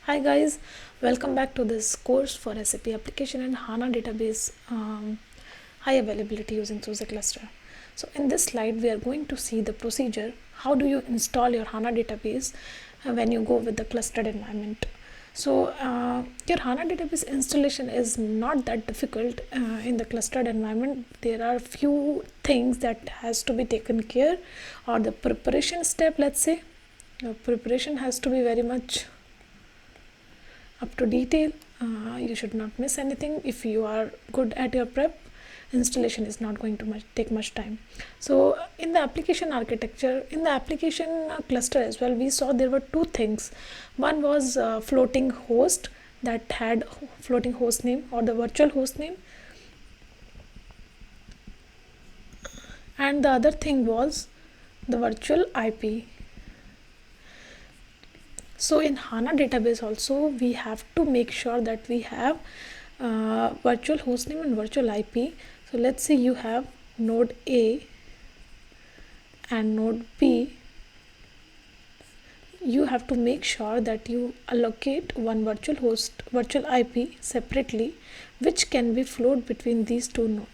Hi guys, welcome back to this course for SAP application and Hana database high availability using SUSE cluster. So in this slide we are going to see the procedure. How do you install your Hana database when you go with the clustered environment? So your Hana database installation is not that difficult in the clustered environment. There are few things that has to be taken care, or the preparation step, let's say. Preparation has to be very much up to detail. You should not miss anything. If you are good at your prep, installation is not going to take much time. So in the application architecture, in the application cluster as well, we saw there were two things. One was floating host, that had floating host name or the virtual host name, and the other thing was the virtual IP. So in Hana database also we have to make sure that we have virtual hostname and virtual IP. So let's say you have node A and node B. You have to make sure that you allocate one virtual IP separately, which can be flowed between these two nodes.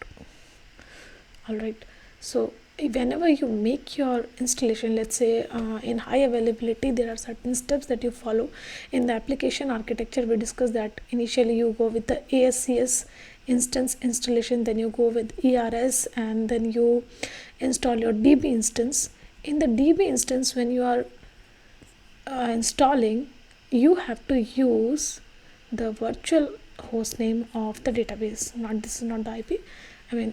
Alright, so whenever you make your installation, let's say in high availability, there are certain steps that you follow. In the application architecture, we discussed that initially you go with the ASCS instance installation, then you go with ERS, and then you install your DB instance. In the DB instance, when you are installing, you have to use the virtual host name of the database. This is not the IP. I mean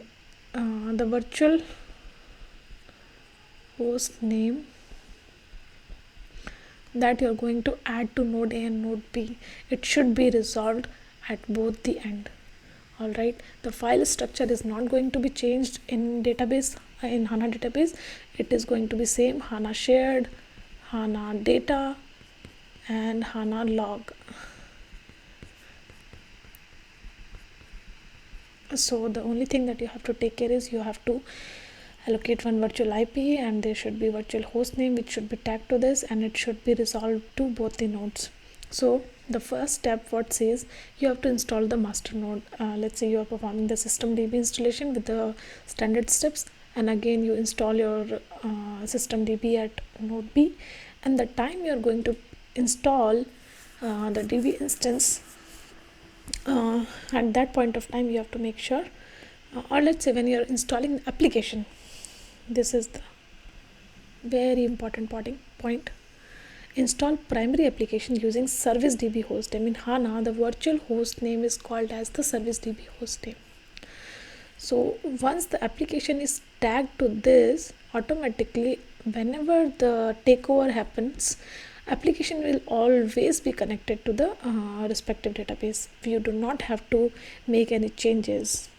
the virtual host name that you're going to add to node A and node B. It should be resolved at both the end. Alright, the file structure is not going to be changed in database, in Hana database. It is going to be same: Hana shared, Hana data, and Hana log. So the only thing that you have to take care is you have to allocate one virtual IP, and there should be virtual host name which should be tagged to this, and it should be resolved to both the nodes. So the first step, what says, you have to install the master node. Let's say you are performing the systemdb installation with the standard steps, and again you install your systemdb at node B, and the time you are going to install the DB instance, at that point of time you have to make sure, or let's say when you are installing the application, this is the very important point. Install primary application using service DB host name. In Hana, the virtual host name is called as the service DB host name. So once the application is tagged to this, automatically whenever the takeover happens, application will always be connected to the respective database. You do not have to make any changes.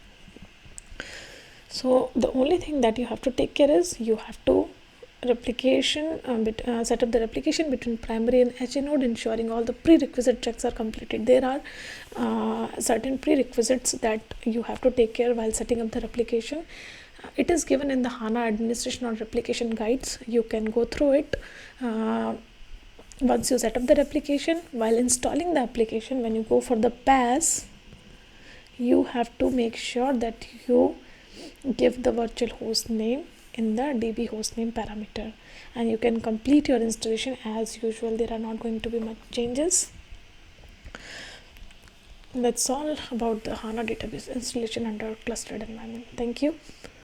So the only thing that you have to take care is you have to set up the replication between primary and HA node, ensuring all the prerequisite checks are completed. There are certain prerequisites that you have to take care while setting up the replication. It is given in the Hana administration or replication guides. You can go through it. Once you set up the replication, while installing the application, when you go for the pass, you have to make sure that you give the virtual host name in the DB hostname parameter, and you can complete your installation as usual. There are not going to be much changes. That's all about the Hana database installation under clustered environment. Thank you.